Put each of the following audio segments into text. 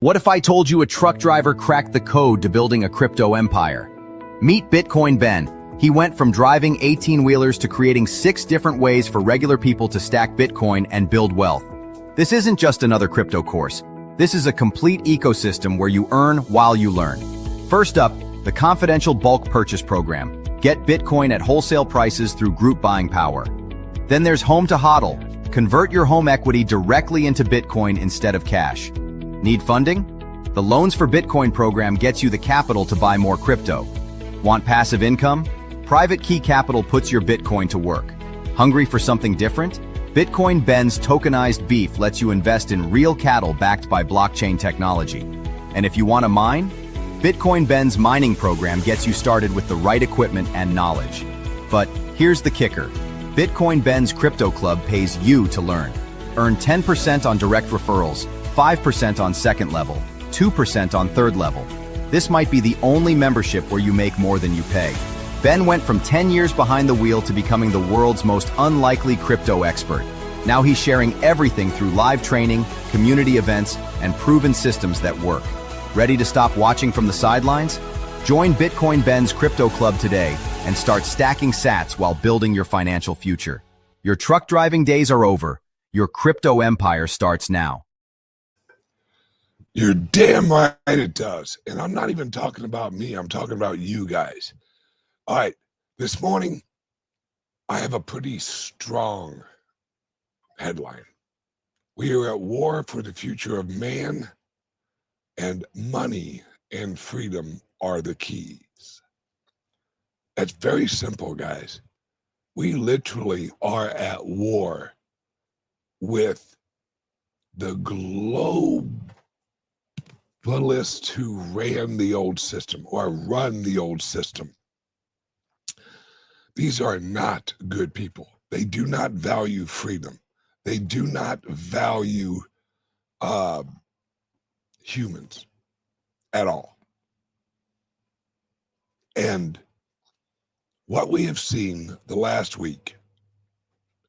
What if I told you a truck driver cracked the code to building a crypto empire? Meet Bitcoin Ben. He went from driving 18-wheelers to creating 6 different ways for regular people to stack Bitcoin and build wealth. This isn't just another crypto course. This is a complete ecosystem where you earn while you learn. First up, the confidential bulk purchase program. Get Bitcoin at wholesale prices through group buying power. Then there's Home to HODL. Convert your home equity directly into Bitcoin instead of cash. Need funding? The Loans for Bitcoin program gets you the capital to buy more crypto. Want passive income? Private Key Capital puts your Bitcoin to work. Hungry for something different? Bitcoin Ben's tokenized beef lets you invest in real cattle backed by blockchain technology. And if you want to mine? Bitcoin Ben's mining program gets you started with the right equipment and knowledge. But here's the kicker. Bitcoin Ben's Crypto Club pays you to learn. Earn 10% on direct referrals, 5% on second level, 2% on third level. This might be the only membership where you make more than you pay. Ben went from 10 years behind the wheel to becoming the world's most unlikely crypto expert. Now he's sharing everything through live training, community events, and proven systems that work. Ready to stop watching from the sidelines? Join Bitcoin Ben's Crypto Club today and start stacking sats while building your financial future. Your truck driving days are over. Your crypto empire starts now. You're damn right it does. And I'm not even talking about me. I'm talking about you guys. All right. This morning, I have a pretty strong headline. We are at war for the future of man, and money and freedom are the keys. It's very simple, guys. We literally are at war with the globalists who ran the old system or run the old system. These are not good people. They do not value freedom. They do not value humans at all. And what we have seen the last week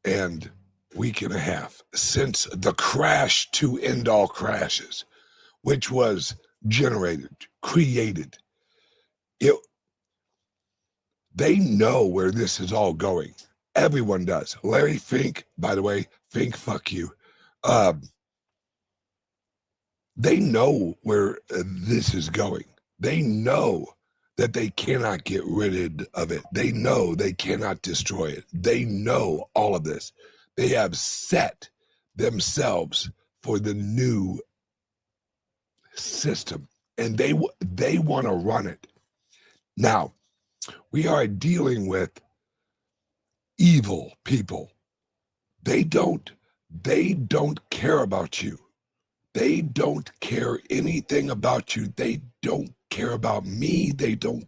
and week and a half since the crash to end all crashes, which was created. They know where this is all going. Everyone does. Larry Fink, by the way, Fink, fuck you. They know where this is going. They know that they cannot get rid of it. They know they cannot destroy it. They know all of this. They have set themselves for the new system, and they want to run it. Now, we are dealing with evil people. They don't care about you. They don't care anything about you. They don't care about me. They don't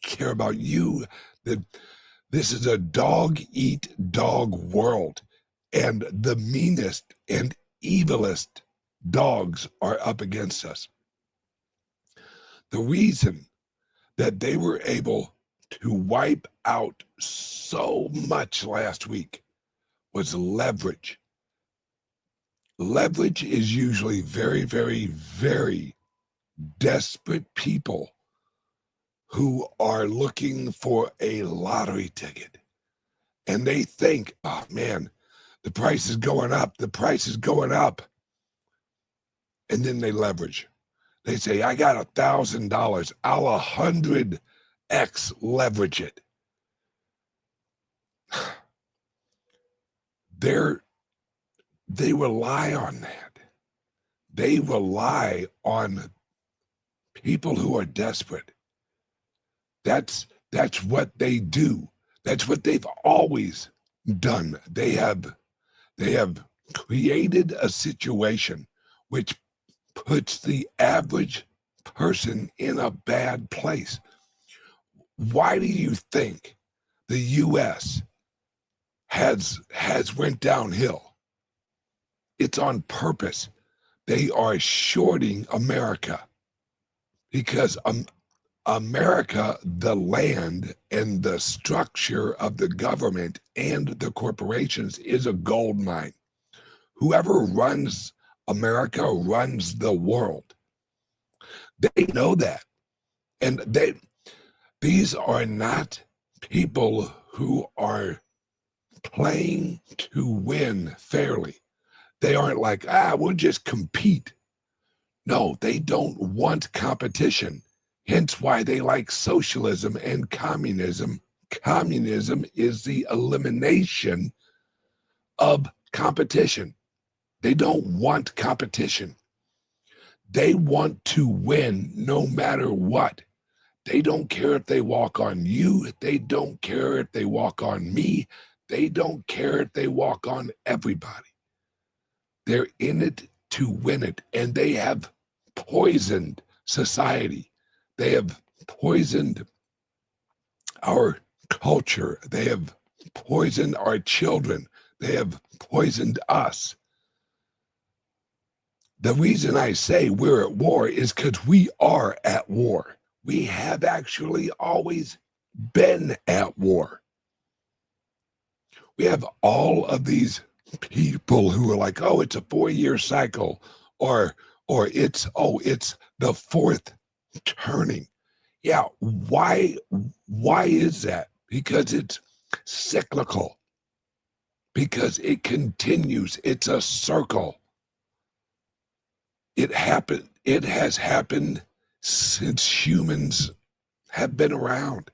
care about you. This is a dog-eat-dog world, and the meanest and evilest dogs are up against us. The reason that they were able to wipe out so much last week was leverage. Leverage is usually very, very, very desperate people who are looking for a lottery ticket. And they think, oh man, the price is going up. The price is going up. And then they leverage. They say, I got $1,000. I'll 100x leverage it. They rely on that. They rely on people who are desperate. That's what they do. That's what they've always done. They have created a situation which puts the average person in a bad place. Why do you think the U.S. has went downhill? It's on purpose. They are shorting America because America, the land and the structure of the government and the corporations is a gold mine. Whoever runs America runs the world. They know that. And these are not people who are playing to win fairly. They aren't like, we'll just compete. No, they don't want competition. Hence why they like socialism and communism. Communism is the elimination of competition. They don't want competition. They want to win no matter what. They don't care if they walk on you. They don't care if they walk on me. They don't care if they walk on everybody. They're in it to win it. And they have poisoned society. They have poisoned our culture. They have poisoned our children. They have poisoned us. The reason I say we're at war is because we are at war. We have actually always been at war. We have all of these people who are like, oh, it's a 4-year cycle, or it's the fourth turning. Yeah, why is that? Because it's cyclical. Because it continues. It's a circle. It has happened since humans have been around.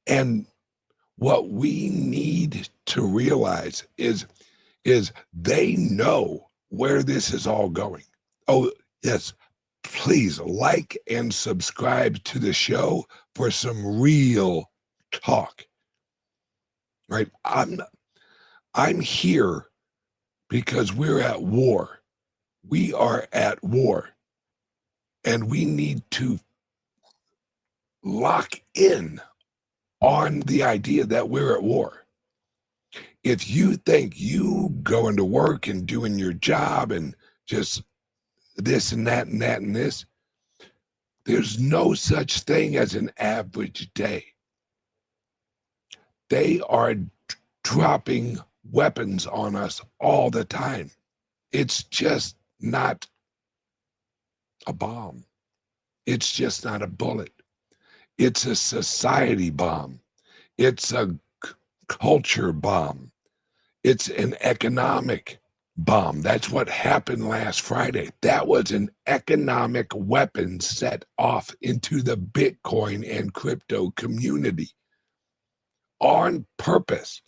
And what we need to realize is they know where this is all going. Oh, yes, please like and subscribe to the show for some real talk. Right? I'm here because we're at war. We are at war, and we need to lock in on the idea that we're at war. If you think you going to work and doing your job and just this and that and that and this, there's no such thing as an average day. They are dropping weapons on us all the time. It's just not a bomb. It's just not a bullet. It's a society bomb. It's a culture bomb. It's an economic bomb. That's what happened last Friday. That was an economic weapon set off into the Bitcoin and crypto community on purpose.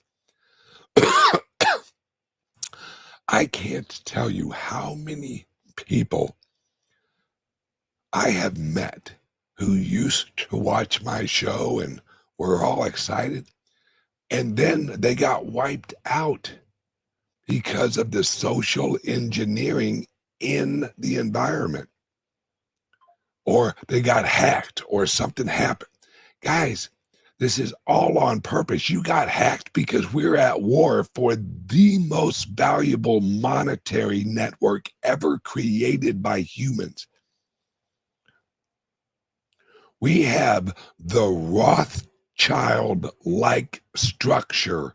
I can't tell you how many people I have met who used to watch my show and were all excited, and then they got wiped out because of the social engineering in the environment, or they got hacked or something happened. Guys, this is all on purpose. You got hacked because we're at war for the most valuable monetary network ever created by humans. We have the Rothschild-like structure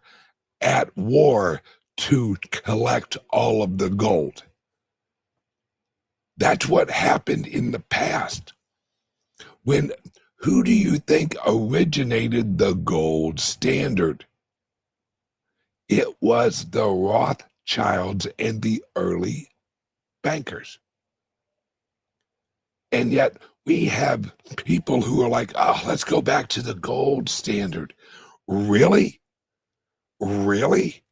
at war to collect all of the gold. That's what happened in the past. Who do you think originated the gold standard? It was the Rothschilds and the early bankers. And yet we have people who are like, oh, let's go back to the gold standard. Really? Really?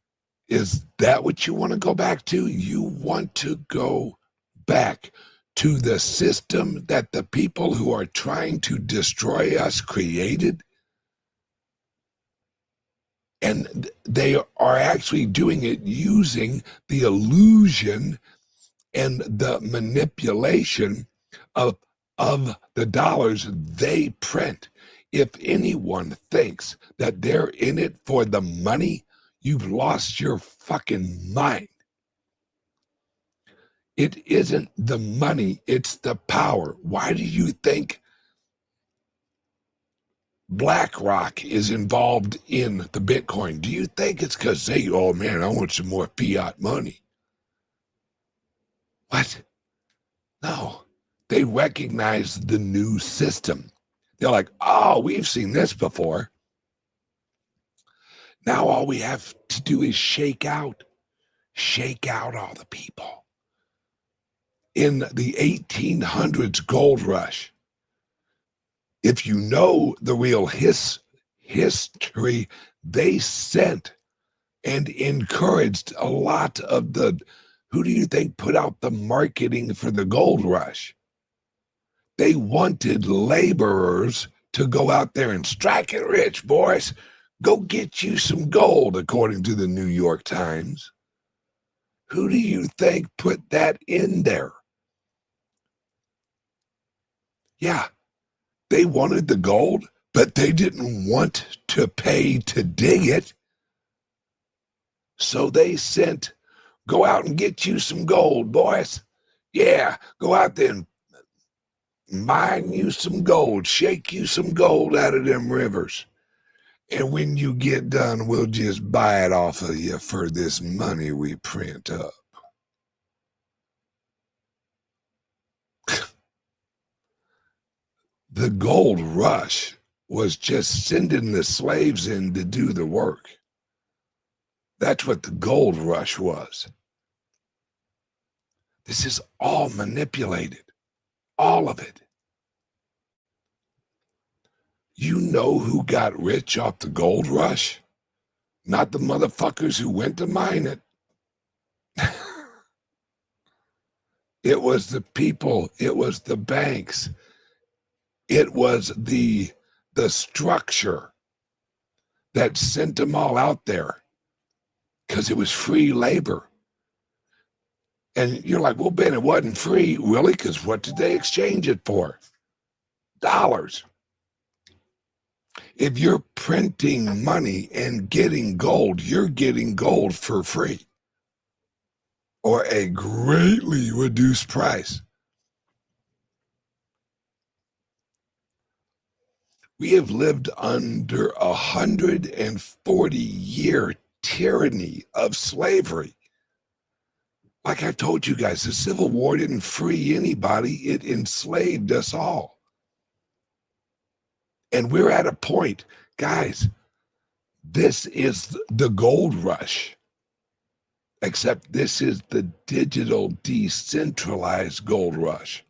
Is that what you want to go back to? You want to go back to the system that the people who are trying to destroy us created? And they are actually doing it using the illusion and the manipulation of the dollars they print. If anyone thinks that they're in it for the money, you've lost your fucking mind. It isn't the money, it's the power. Why do you think BlackRock is involved in the Bitcoin? Do you think it's because oh man, I want some more fiat money? But no, they recognize the new system. They're like, oh, we've seen this before. Now all we have to do is shake out all the people. In the 1800s gold rush, if you know the real history, they sent and encouraged a lot of the, who do you think put out the marketing for the gold rush? They wanted laborers to go out there and strike it rich, boys. Go get you some gold, according to the New York Times. Who do you think put that in there? Yeah, they wanted the gold, but they didn't want to pay to dig it. So they sent, go out and get you some gold, boys. Yeah, go out there and mine you some gold, shake you some gold out of them rivers. And when you get done, we'll just buy it off of you for this money we print up. The gold rush was just sending the slaves in to do the work. That's what the gold rush was. This is all manipulated. All of it. You know who got rich off the gold rush? Not the motherfuckers who went to mine it. It was the people. It was the banks. It was the structure that sent them all out there because it was free labor. And you're like, well, Ben, it wasn't free. Really? Because what did they exchange it for? Dollars. If you're printing money and getting gold, you're getting gold for free or a greatly reduced price. We have lived under 140-year tyranny of slavery. Like I told you guys, the Civil War didn't free anybody. It enslaved us all. And we're at a point, guys, this is the gold rush, except this is the digital decentralized gold rush.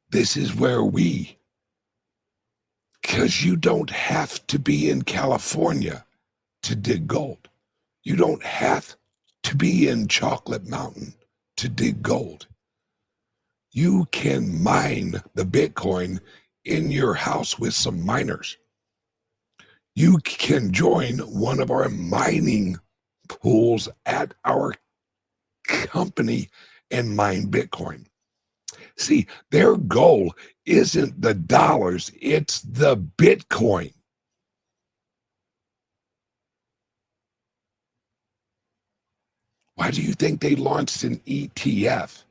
This is where because you don't have to be in California to dig gold. You don't have to be in Chocolate Mountain to dig gold. You can mine the Bitcoin in your house with some miners. You can join one of our mining pools at our company and mine Bitcoin. See, their goal isn't the dollars, it's the Bitcoin. Why do you think they launched an ETF?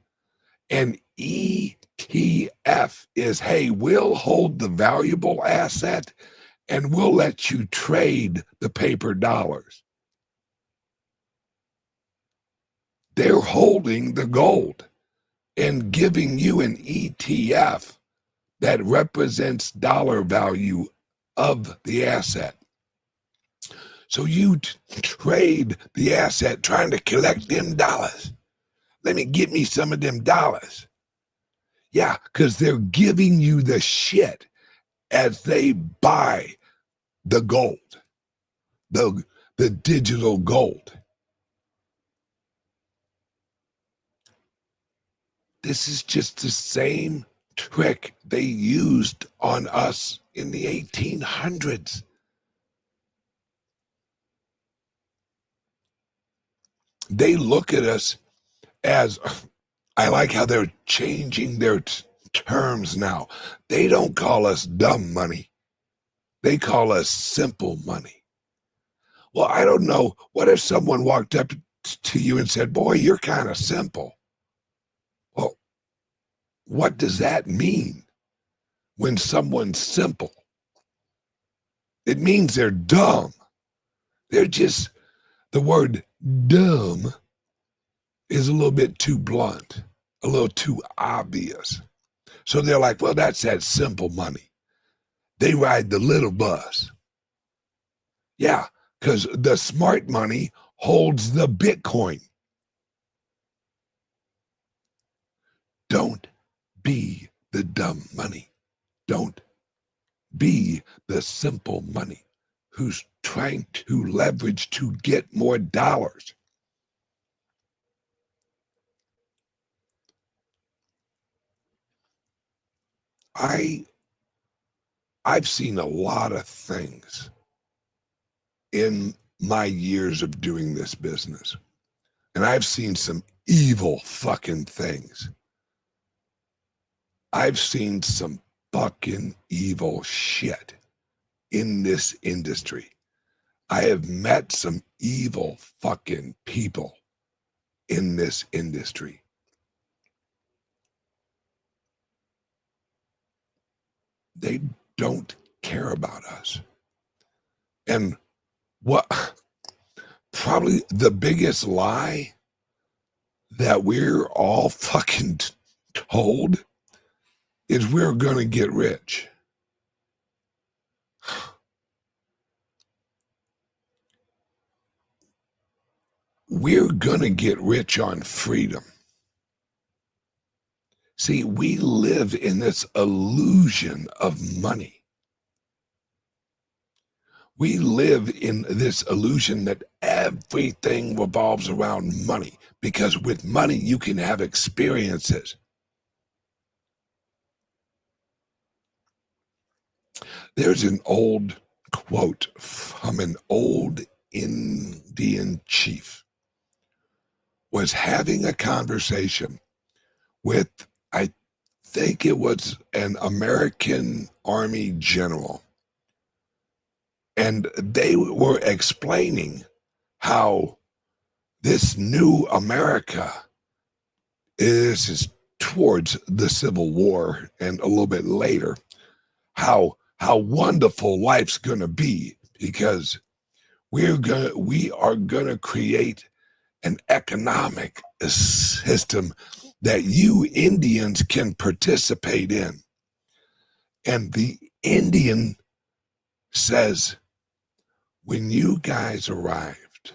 An ETF is, hey, we'll hold the valuable asset and we'll let you trade the paper dollars. They're holding the gold and giving you an ETF that represents dollar value of the asset. So you trade the asset trying to collect them dollars. Let me get me some of them dollars. Yeah, because they're giving you the shit as they buy the gold, the digital gold. This is just the same trick they used on us in the 1800s. They look at us as, I like how they're changing their terms now. They don't call us dumb money. They call us simple money. Well, I don't know. What if someone walked up to you and said, boy, you're kind of simple? Well, what does that mean when someone's simple? It means they're dumb. They're just, the word dumb is a little bit too blunt, a little too obvious. So they're like, well, that's that simple money. They ride the little bus. Yeah, because the smart money holds the Bitcoin. Don't be the dumb money. Don't be the simple money who's trying to leverage to get more dollars. I've seen a lot of things in my years of doing this business, and I've seen some evil fucking things. I've seen some fucking evil shit in this industry. I have met some evil fucking people in this industry. They don't care about us. And what probably the biggest lie that we're all fucking told is we're going to get rich. We're going to get rich on freedom. See, we live in this illusion of money. We live in this illusion that everything revolves around money, because with money you can have experiences. There's an old quote from an old Indian chief was having a conversation with, I think it was an American Army general. And they were explaining how this new America is towards the Civil War and a little bit later, how wonderful life's going to be, because we are going to create an economic system that you Indians can participate in. And the Indian says, when you guys arrived,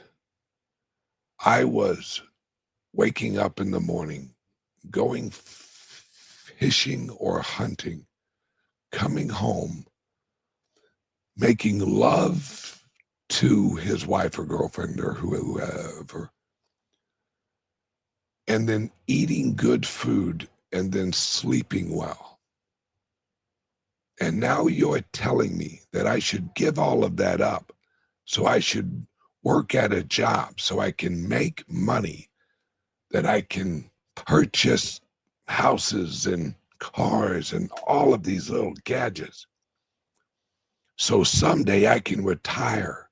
I was waking up in the morning, going fishing or hunting, coming home, making love to his wife or girlfriend or whoever, and then eating good food and then sleeping well. And now you're telling me that I should give all of that up, so I should work at a job so I can make money, that I can purchase houses and cars and all of these little gadgets, so someday I can retire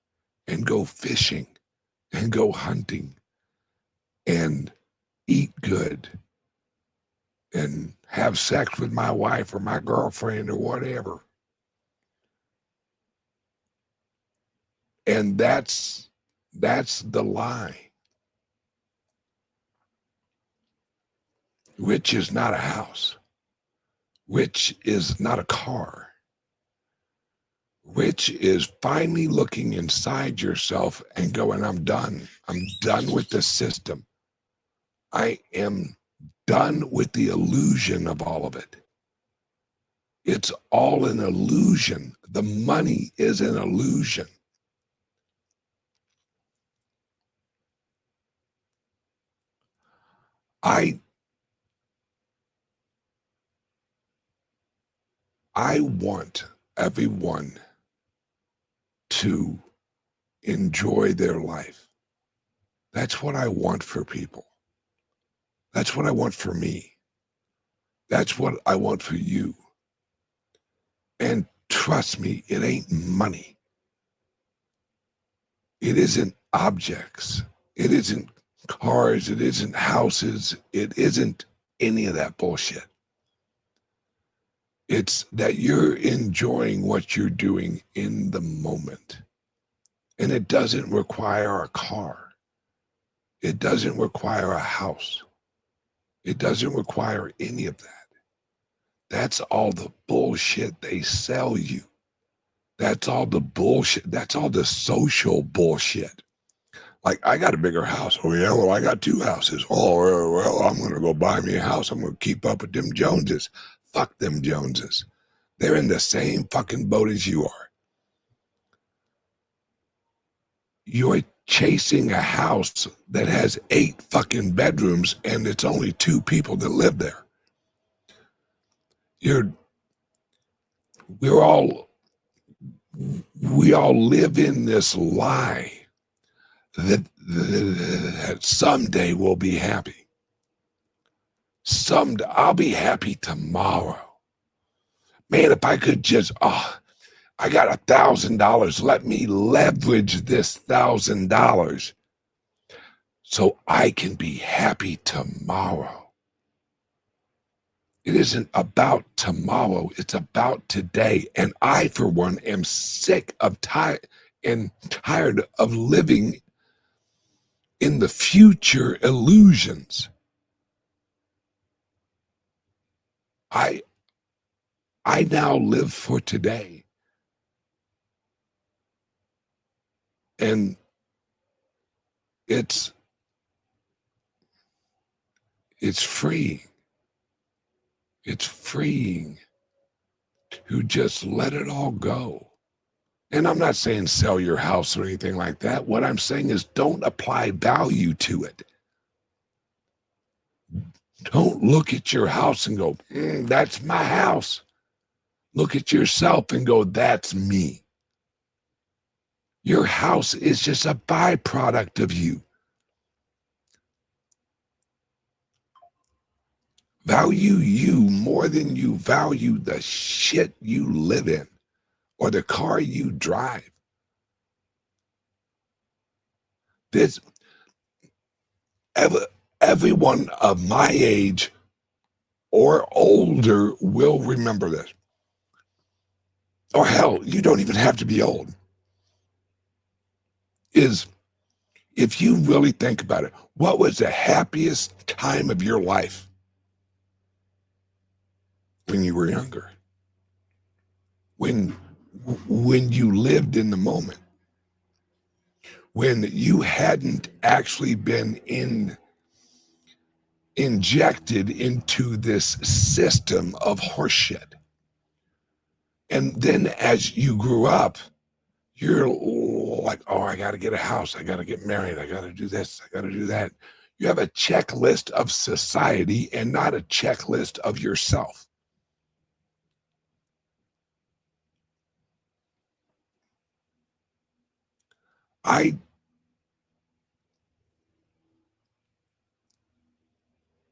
and go fishing and go hunting and eat good and have sex with my wife or my girlfriend or whatever. And that's the lie. Rich is not a house. Rich is not a car. Rich is finally looking inside yourself and going, I'm done. I'm done with the system. I am done with the illusion of all of it. It's all an illusion. The money is an illusion. I want everyone to enjoy their life. That's what I want for people. That's what I want for me. That's what I want for you. And trust me, it ain't money. It isn't objects. It isn't cars. It isn't houses. It isn't any of that bullshit. It's that you're enjoying what you're doing in the moment. And it doesn't require a car. It doesn't require a house. It doesn't require any of that. That's all the bullshit they sell you. That's all the bullshit. That's all the social bullshit. Like, I got a bigger house. Oh, yeah, well, I got 2 houses. Oh, well, I'm going to go buy me a house. I'm going to keep up with them Joneses. Fuck them Joneses. They're in the same fucking boat as you are. You're chasing a house that has 8 fucking bedrooms and it's only 2 people that live there. We all live in this lie that someday we'll be happy. Someday I'll be happy tomorrow. Man, if I could just, I got $1,000. Let me leverage this $1,000 so I can be happy tomorrow. It isn't about tomorrow. It's about today. And I, for one, am sick of tired of living in the future illusions. I now live for today. And it's freeing. It's freeing to just let it all go. And I'm not saying sell your house or anything like that. What I'm saying is don't apply value to it. Don't look at your house and go, that's my house. Look at yourself and go, that's me. Your house is just a byproduct of you. Value you more than you value the shit you live in or the car you drive. Everyone of my age or older will remember this. Or hell, you don't even have to be old. Is if you really think about it, what was the happiest time of your life? When you were younger, when you lived in the moment, when you hadn't actually been injected into this system of horseshit. And then as you grew up, you're like, oh, I got to get a house. I got to get married. I got to do this. I got to do that. You have a checklist of society and not a checklist of yourself.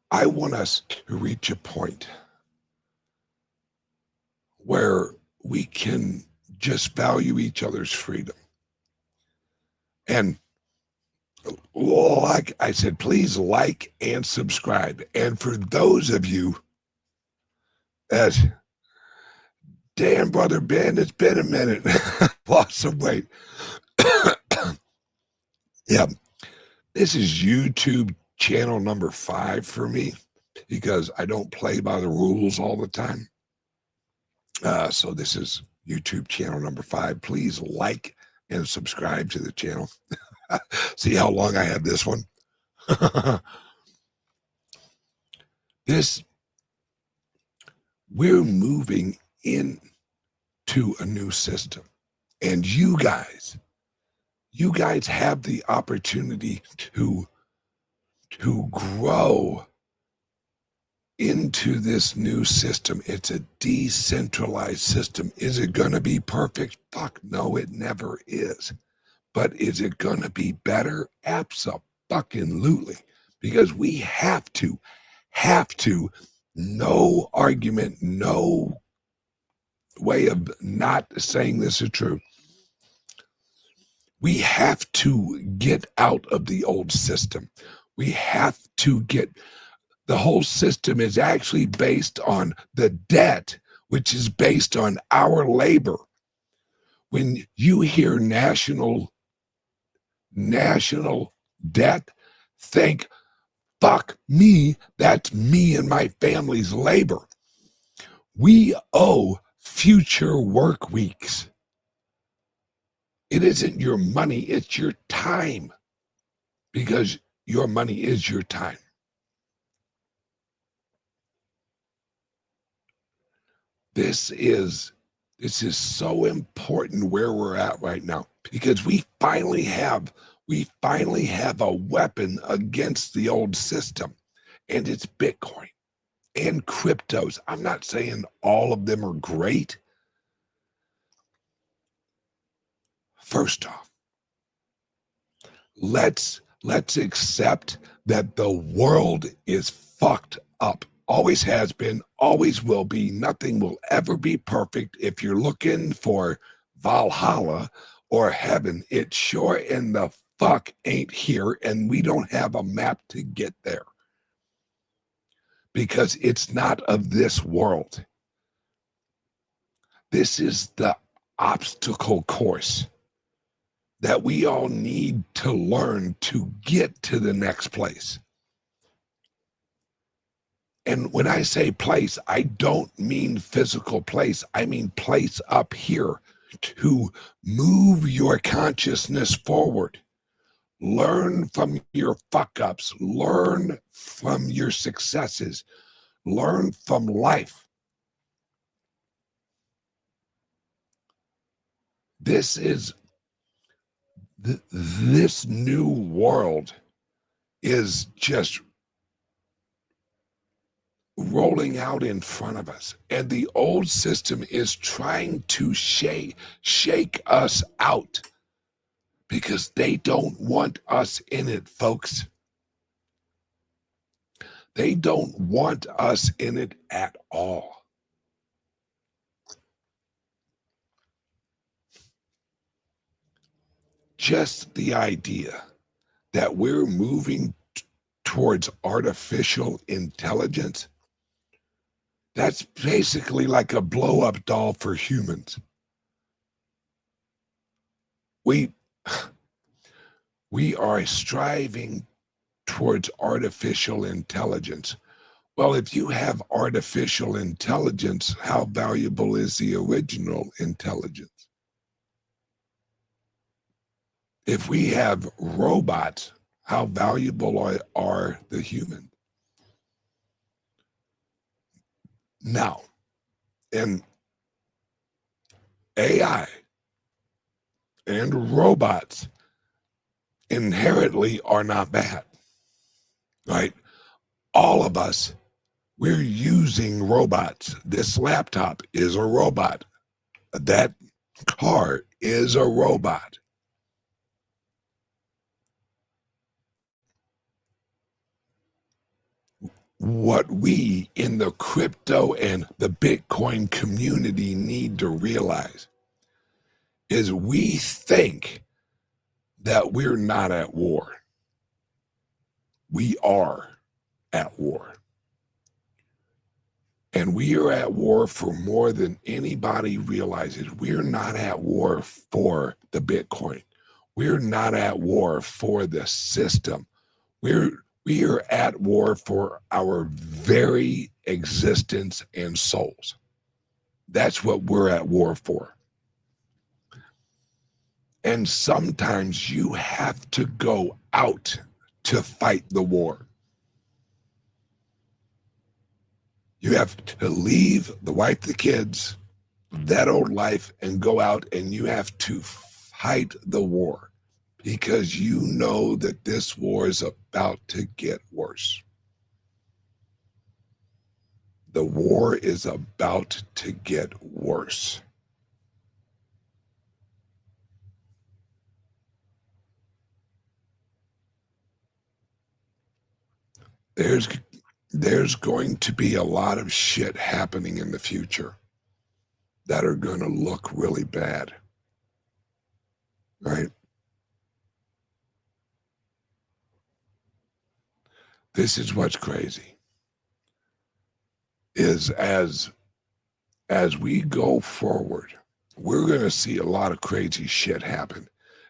I want us to reach a point where we can just value each other's freedom. And like I said, please like and subscribe. And for those of you that, damn, Brother Ben, it's been a minute, lost some weight. Yeah, this is YouTube channel number 5 for me because I don't play by the rules all the time. So this is YouTube channel number 5. Please like and subscribe to the channel. See how long I have this one. We're moving into a new system, and you guys have the opportunity to grow into this new system. It's a decentralized system. Is it going to be perfect? Fuck no, it never is. But is it going to be better? Abso-fucking-lutely. Because we have to, no argument, no way of not saying this is true. We have to get out of the old system. We have to the whole system is actually based on the debt, which is based on our labor. When you hear national national debt, think, fuck me, that's me and my family's labor. We owe future work weeks. It isn't your money, it's your time, because your money is your time. This is so important where we're at right now, because we finally have a weapon against the old system, and it's Bitcoin and cryptos. I'm not saying all of them are great. First off, let's accept that the world is fucked up. Always has been, always will be. Nothing will ever be perfect. If you're looking for Valhalla or heaven, it sure in the fuck ain't here, and we don't have a map to get there, because it's not of this world. This is the obstacle course that we all need to learn to get to the next place. And when I say place, I don't mean physical place. I mean place up here to move your consciousness forward. Learn from your fuck ups, learn from your successes, learn from life. This new world is just rolling out in front of us, and the old system is trying to shake us out, because they don't want us in it, folks. They don't want us in it at all. Just the idea that we're moving towards artificial intelligence, that's basically like a blow-up doll for humans. We are striving towards artificial intelligence. Well, if you have artificial intelligence, how valuable is the original intelligence? If we have robots, how valuable are the humans? Now, and AI and robots inherently are not bad, right? All of us, we're using robots. This laptop is a robot. That car is a robot. What we in the crypto and the Bitcoin community need to realize is we think that we're not at war. We are at war. And we are at war for more than anybody realizes. We're not at war for the Bitcoin. We're not at war for the system. We are at war for our very existence and souls. That's what we're at war for. And sometimes you have to go out to fight the war. You have to leave the wife, the kids, that old life, and go out, and you have to fight the war, because you know that this war is about to get worse. The war is about to get worse. There's going to be a lot of shit happening in the future that are going to look really bad, right? This is what's crazy, is as we go forward, we're going to see a lot of crazy shit happen.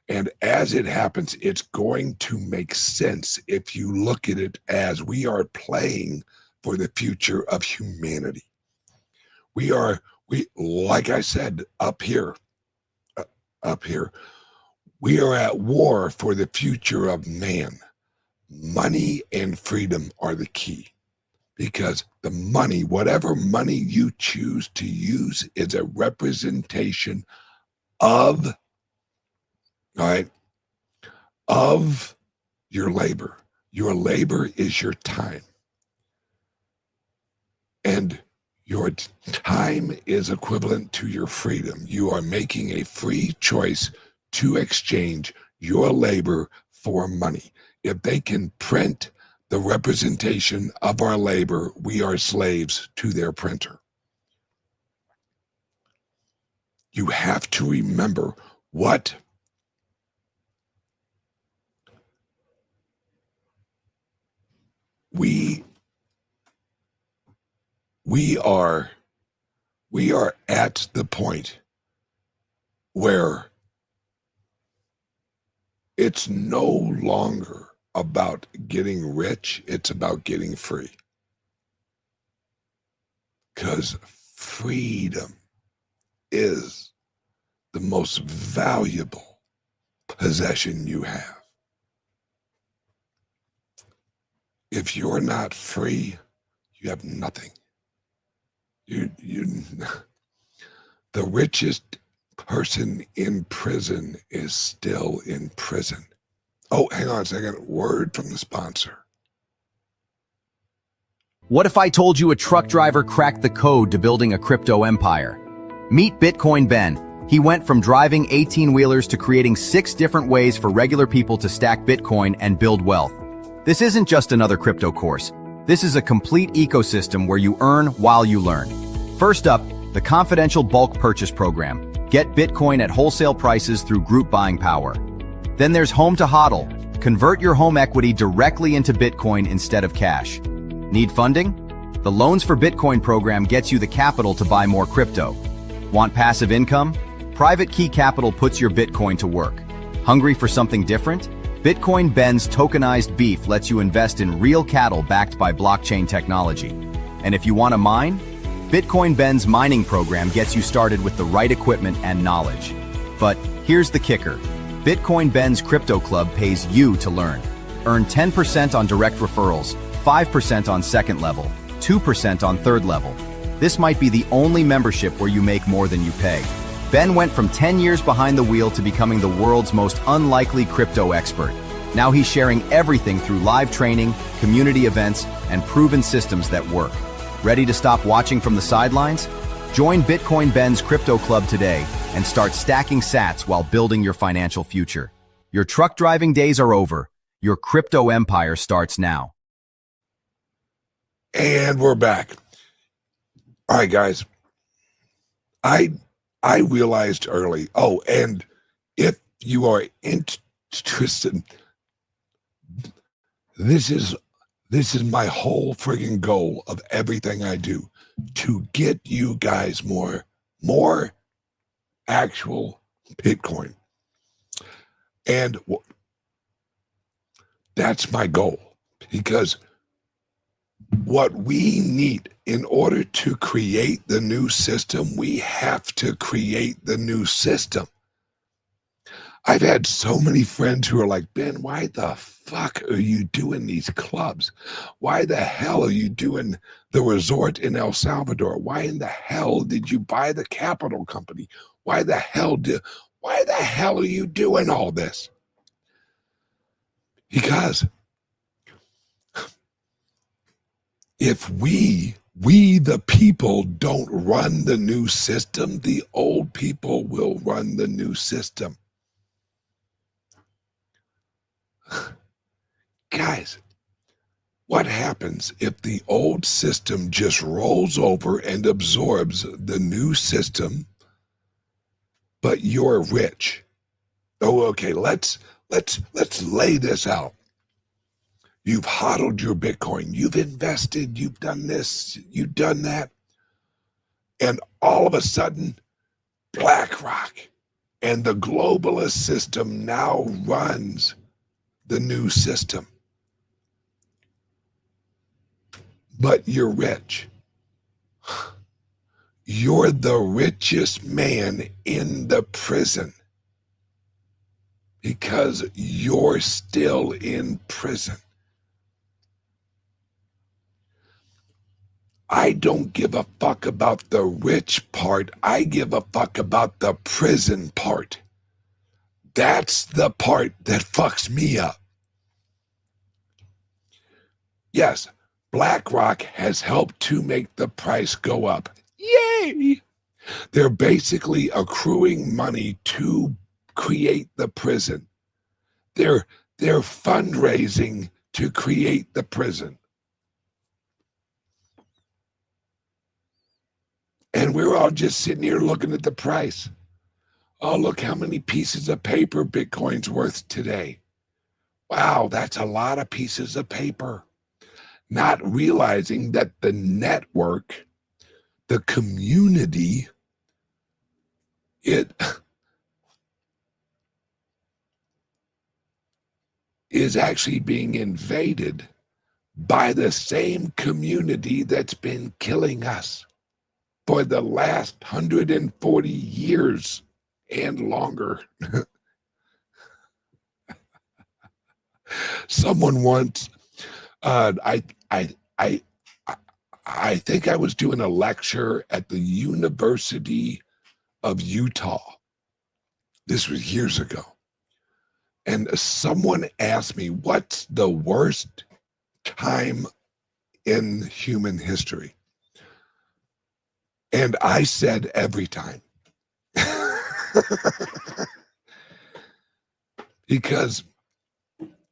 And as it happens, it's going to make sense if you look at it as we are playing for the future of humanity. We, like I said, up here, we are at war for the future of man. Money and freedom are the key, because the money, whatever money you choose to use, is a representation of, all right, of your labor. Your labor is your time. And your time is equivalent to your freedom. You are making a free choice to exchange your labor for money. If they can print the representation of our labor, we are slaves to their printer. You have to remember what we are at the point where it's no longer about getting rich, it's about getting free. Because freedom is the most valuable possession you have. If you're not free, you have nothing. The richest person in prison is still in prison. Oh, hang on a second. Word from the sponsor. What if I told you a truck driver cracked the code to building a crypto empire? Meet Bitcoin Ben. He went from driving 18-wheelers to creating 6 different ways for regular people to stack Bitcoin and build wealth. This isn't just another crypto course. This is a complete ecosystem where you earn while you learn. First up, the confidential bulk purchase program. Get Bitcoin at wholesale prices through group buying power. Then there's Home to HODL. Convert your home equity directly into Bitcoin instead of cash. Need funding? The Loans for Bitcoin program gets you the capital to buy more crypto. Want passive income? Private Key Capital puts your Bitcoin to work. Hungry for something different? Bitcoin Ben's tokenized beef lets you invest in real cattle backed by blockchain technology. And if you want to mine, Bitcoin Ben's mining program gets you started with the right equipment and knowledge. But here's the kicker. Bitcoin Ben's Crypto Club pays you to learn. Earn 10% on direct referrals, 5% on second level, 2% on third level. This might be the only membership where you make more than you pay. Ben went from 10 years behind the wheel to becoming the world's most unlikely crypto expert. Now he's sharing everything through live training, community events, and proven systems that work. Ready to stop watching from the sidelines? Join Bitcoin Ben's Crypto Club today and start stacking sats while building your financial future. Your truck driving days are over. Your crypto empire starts now. And we're back. All right, guys. I realized early. Oh, and if you are interested, this is my whole friggin' goal of everything I do, to get you guys more actual Bitcoin. And that's my goal, because what we need in order to create the new system, we have to create the new system. I've had so many friends who are like, Ben, why the fuck are you doing these clubs? Why the hell are you doing the resort in El Salvador? Why in the hell did you buy the capital company? Why the hell are you doing all this? Because if we the people don't run the new system, the old people will run the new system. Guys, what happens if the old system just rolls over and absorbs the new system, but you're rich? Oh, okay, let's lay this out. You've hodled your Bitcoin. You've invested. You've done this. You've done that. And all of a sudden, BlackRock And the globalist system now runs the new system. But you're rich. You're the richest man in the prison because you're still in prison. I don't give a fuck about the rich part. I give a fuck about the prison part. That's the part that fucks me up. Yes, BlackRock has helped to make the price go up. Yay! They're basically accruing money to create the prison. They're fundraising to create the prison. And we're all just sitting here looking at the price. Oh, look how many pieces of paper Bitcoin's worth today. Wow, that's a lot of pieces of paper. Not realizing that the network, the community, it is actually being invaded by the same community that's been killing us for the last 140 years and longer. Someone once, I think I was doing a lecture at the University of Utah. This was years ago. And someone asked me, what's the worst time in human history? And I said every time. Because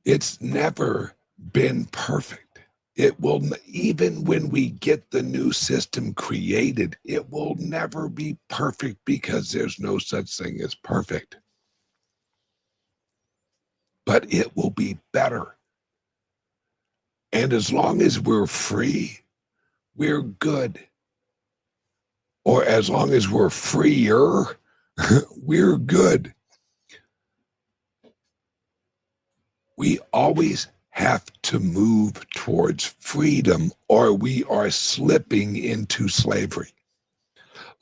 it's never been perfect. It will, even when we get the new system created, it will never be perfect because there's no such thing as perfect. But it will be better. And as long as we're free, we're good. Or as long as we're freer, we're good. We always have to move towards freedom or we are slipping into slavery.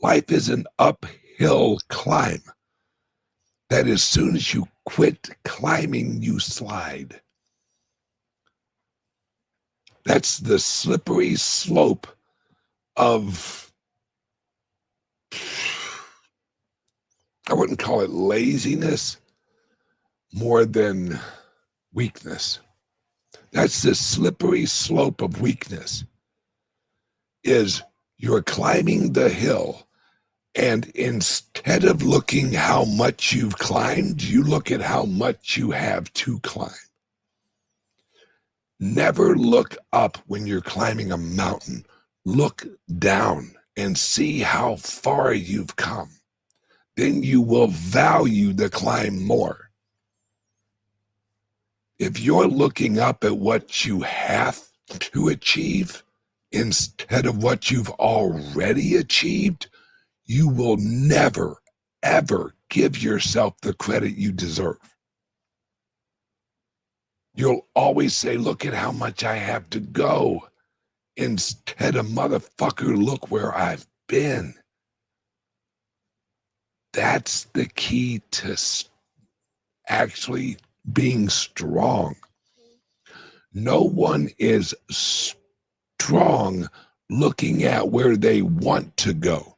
Life is an uphill climb that as soon as you quit climbing, you slide. That's the slippery slope of, I wouldn't call it laziness, more than weakness. That's the slippery slope of weakness, is you're climbing the hill, and instead of looking how much you've climbed, you look at how much you have to climb. Never look up when you're climbing a mountain. Look down and see how far you've come. Then you will value the climb more. If you're looking up at what you have to achieve instead of what you've already achieved, you will never, ever give yourself the credit you deserve. You'll always say, look at how much I have to go, instead of, motherfucker, look where I've been. That's the key to actually being strong. No one is strong looking at where they want to go.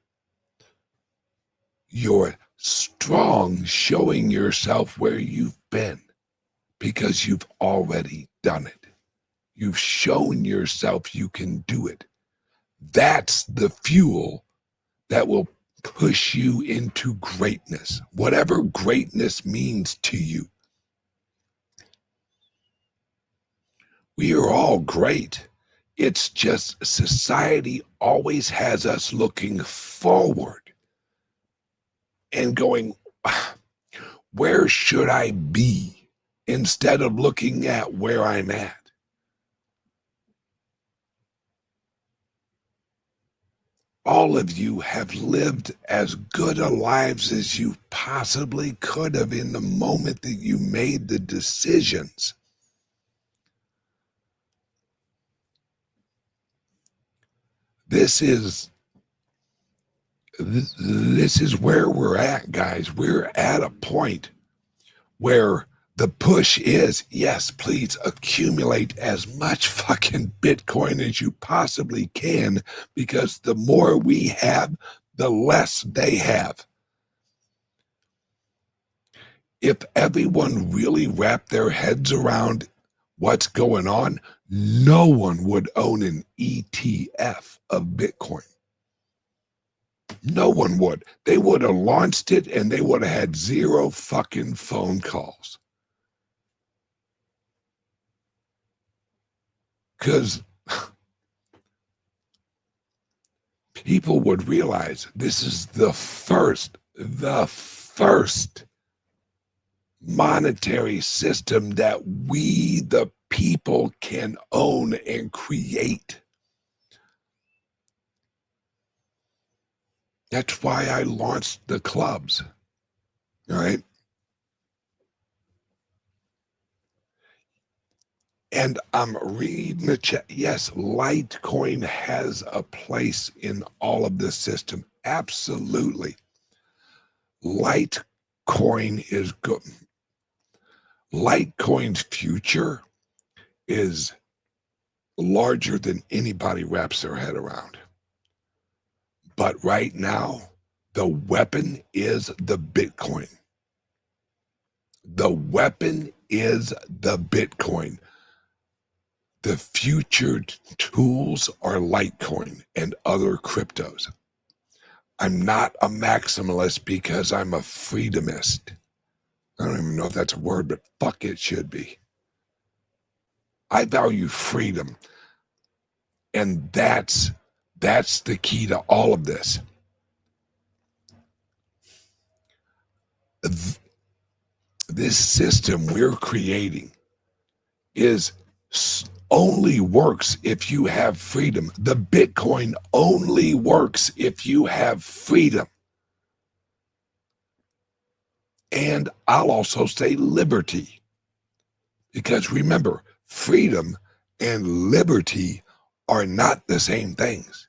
You're strong showing yourself where you've been because you've already done it. You've shown yourself you can do it. That's the fuel that will push you into greatness, whatever greatness means to you. We are all great. It's just society always has us looking forward and going, where should I be? Instead of looking at where I'm at. all of you have lived as good a lives as you possibly could have in the moment that you made the decisions. This is where we're at, guys. We're at a point where the push is, yes, please accumulate as much fucking Bitcoin as you possibly can, because the more we have, the less they have. If everyone really wrapped their heads around what's going on, no one would own an ETF of Bitcoin. No one would. They would have launched it and they would have had zero fucking phone calls. Because people would realize this is the first monetary system that we, the people, can own and create. That's why I launched the clubs, all right? And I'm reading the chat. Yes, Litecoin has a place in all of this system. Absolutely. Litecoin is good. Litecoin's future is larger than anybody wraps their head around. But right now, the weapon is the Bitcoin. The weapon is the Bitcoin. The future tools are Litecoin and other cryptos. I'm not a maximalist because I'm a freedomist. I don't even know if that's a word, but fuck, it should be. I value freedom. And that's the key to all of this. This system we're creating only works if you have freedom. The Bitcoin only works if you have freedom. And I'll also say liberty. Because remember, freedom and liberty are not the same things.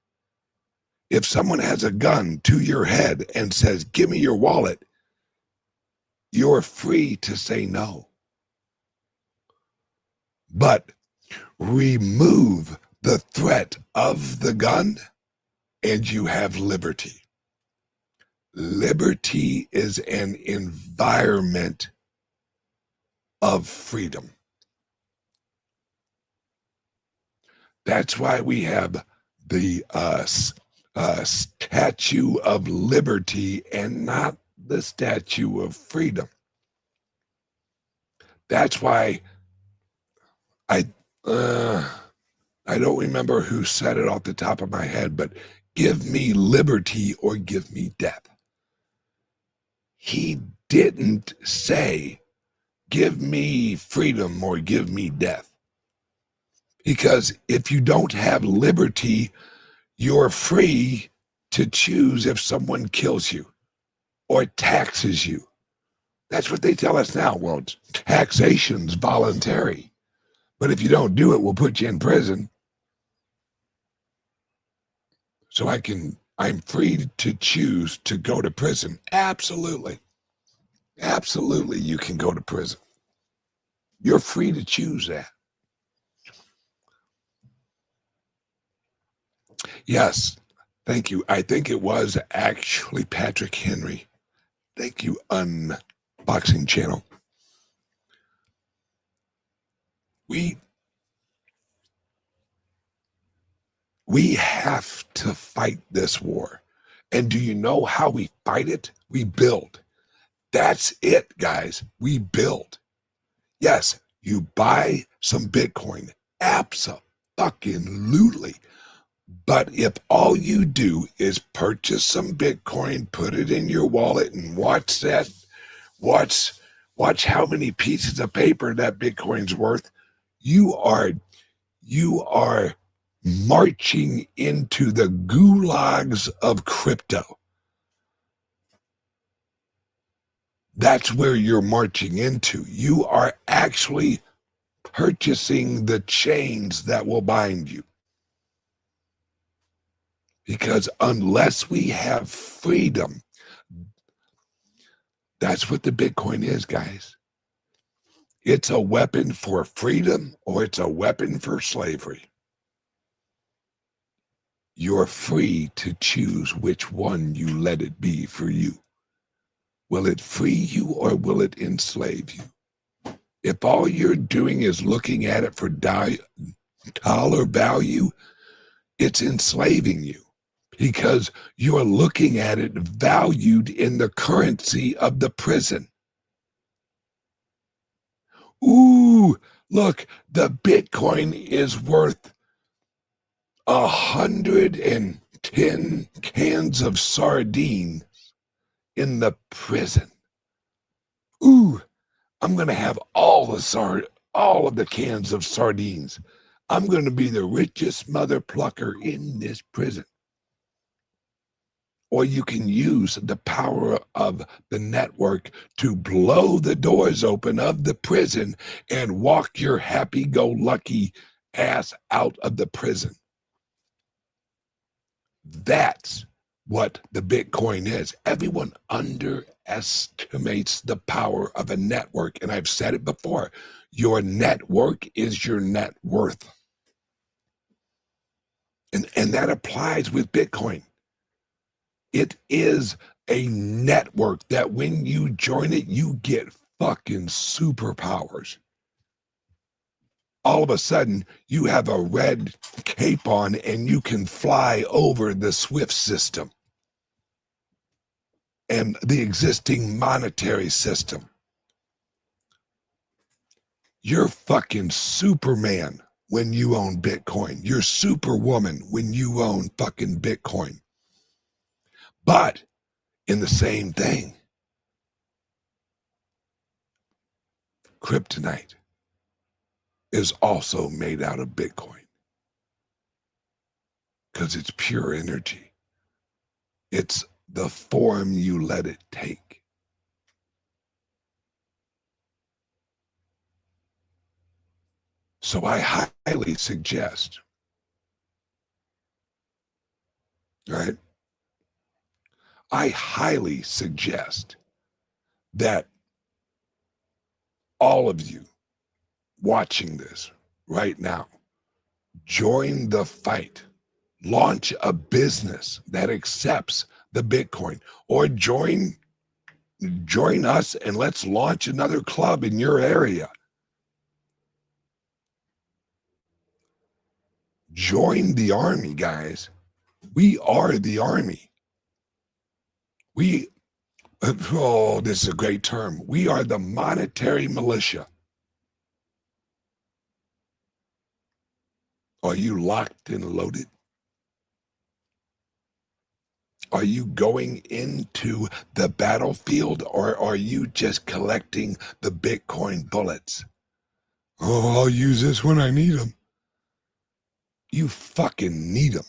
If someone has a gun to your head and says, "Give me your wallet," you're free to say no. But remove the threat of the gun and you have liberty. Liberty is an environment of freedom. That's why we have the Statue of Liberty and not the Statue of Freedom. That's why I don't remember who said it off the top of my head, but give me liberty or give me death. He didn't say, give me freedom or give me death. Because if you don't have liberty, you're free to choose if someone kills you or taxes you. That's what they tell us now. Well, taxation's voluntary. But if you don't do it, we'll put you in prison. So I'm free to choose to go to prison. Absolutely. Absolutely, you can go to prison. You're free to choose that. Yes, thank you. I think it was actually Patrick Henry. Thank you, Unboxing Channel. We have to fight this war. And do you know how we fight it? We build. That's it, guys. We build. Yes, you buy some Bitcoin. Abso-fucking-lutely. But if all you do is purchase some Bitcoin, put it in your wallet, and watch how many pieces of paper that Bitcoin's worth, you are marching into the gulags of crypto. That's where you're marching into. You are actually purchasing the chains that will bind you. Because unless we have freedom, that's what the Bitcoin is, guys. It's a weapon for freedom or it's a weapon for slavery. You're free to choose which one you let it be for you. Will it free you or will it enslave you? If all you're doing is looking at it for dollar value, it's enslaving you because you're looking at it valued in the currency of the prison. Ooh, look, the Bitcoin is worth 110 cans of sardines in the prison. Ooh, I'm going to have all of the cans of sardines. I'm going to be the richest mother plucker in this prison. Or you can use the power of the network to blow the doors open of the prison and walk your happy-go-lucky ass out of the prison. That's what the Bitcoin is. Everyone underestimates the power of a network. And I've said it before, your network is your net worth. And that applies with Bitcoin. It is a network that when you join it, you get fucking superpowers. All of a sudden, you have a red cape on and you can fly over the SWIFT system and the existing monetary system. You're fucking Superman when you own Bitcoin. You're Superwoman when you own fucking Bitcoin. But in the same thing, kryptonite is also made out of Bitcoin because it's pure energy. It's the form you let it take. So I highly suggest, right? I highly suggest that all of you watching this right now, join the fight. Launch a business that accepts the Bitcoin, or join us and let's launch another club in your area. Join the army, guys. We are the army. Oh, this is a great term. We are the monetary militia. Are you locked and loaded? Are you going into the battlefield or are you just collecting the Bitcoin bullets? Oh, I'll use this when I need them. You fucking need them.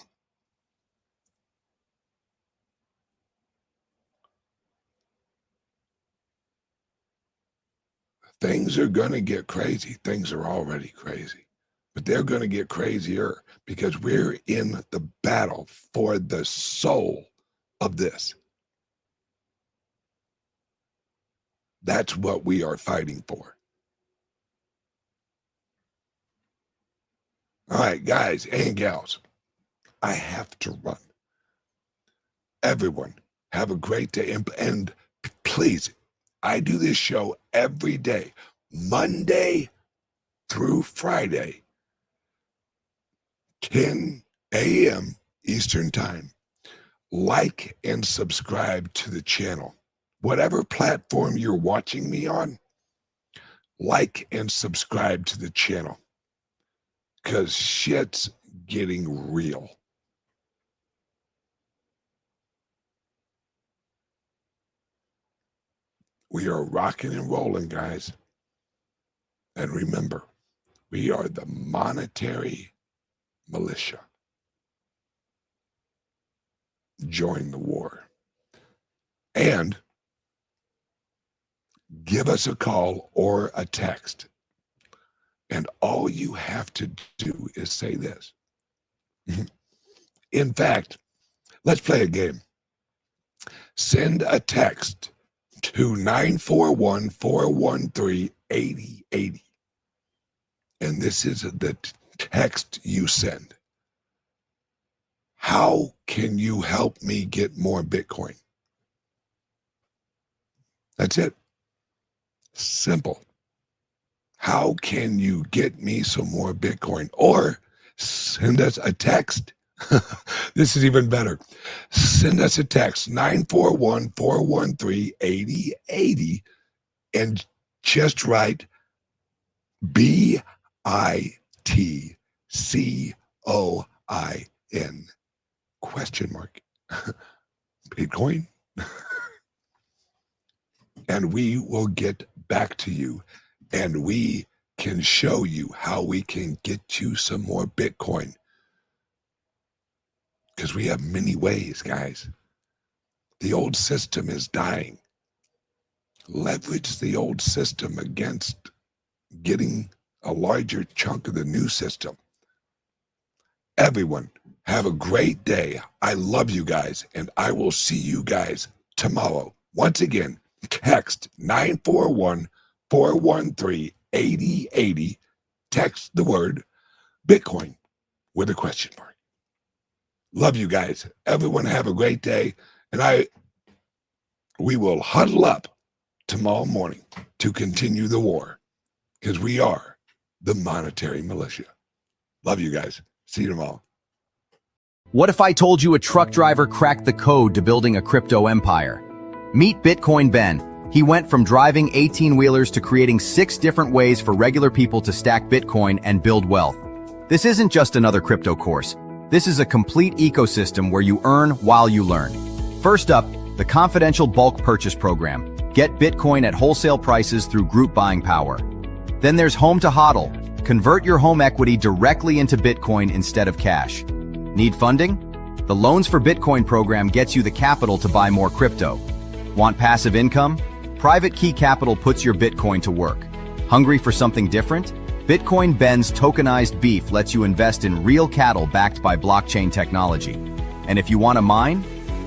Things are going to get crazy. Things are already crazy, but they're going to get crazier because we're in the battle for the soul of this. That's what we are fighting for. All right, guys and gals, I have to run. Everyone, have a great day. And please, I do this show every day, Monday through Friday, 10 a.m. Eastern Time. Like and subscribe to the channel. Whatever platform you're watching me on, like and subscribe to the channel because shit's getting real. We are rocking and rolling, guys. And remember, we are the monetary militia. join the war. And give us a call or a text. And all you have to do is say this. In fact, let's play a game. Send a text to 941-413-8080. And this is the text you send. How can you help me get more Bitcoin? That's it. Simple. How can you get me some more Bitcoin? Or send us a text. This is even better. Send us a text, 941-413-8080, and just write BITCOIN, question mark, Bitcoin. And we will get back to you, and we can show you how we can get you some more Bitcoin. Because we have many ways, guys. The old system is dying. Leverage the old system against getting a larger chunk of the new system. Everyone, have a great day. I love you guys, and I will see you guys tomorrow. Once again, text 941-413-8080. Text the word Bitcoin with a question mark. Love you guys. Everyone have a great day. And we will huddle up tomorrow morning to continue the war, because we are the monetary militia. Love you guys. See you tomorrow. What if I told you a truck driver cracked the code to building a crypto empire? Meet Bitcoin Ben. He went from driving 18-wheelers to creating 6 different ways for regular people to stack Bitcoin and build wealth. This isn't just another crypto course. This is a complete ecosystem where you earn while you learn. First up, the confidential bulk purchase program. Get Bitcoin at wholesale prices through group buying power. Then there's Home to HODL. Convert your home equity directly into Bitcoin instead of cash. Need funding? The Loans for Bitcoin program gets you the capital to buy more crypto. Want passive income? Private Key Capital puts your Bitcoin to work. Hungry for something different? Bitcoin Ben's tokenized beef lets you invest in real cattle backed by blockchain technology. And if you want to mine,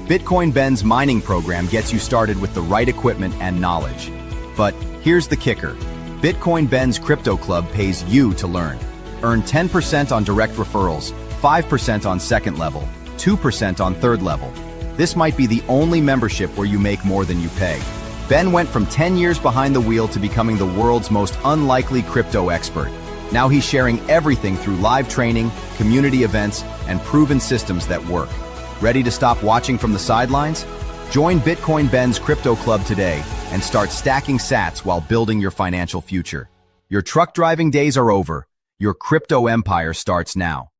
Bitcoin Ben's mining program gets you started with the right equipment and knowledge. But here's the kicker. Bitcoin Ben's Crypto Club pays you to learn. Earn 10% on direct referrals, 5% on second level, 2% on third level. This might be the only membership where you make more than you pay. Ben went from 10 years behind the wheel to becoming the world's most unlikely crypto expert. Now he's sharing everything through live training, community events, and proven systems that work. Ready to stop watching from the sidelines? Join Bitcoin Ben's Crypto Club today and start stacking sats while building your financial future. Your truck driving days are over. Your crypto empire starts now.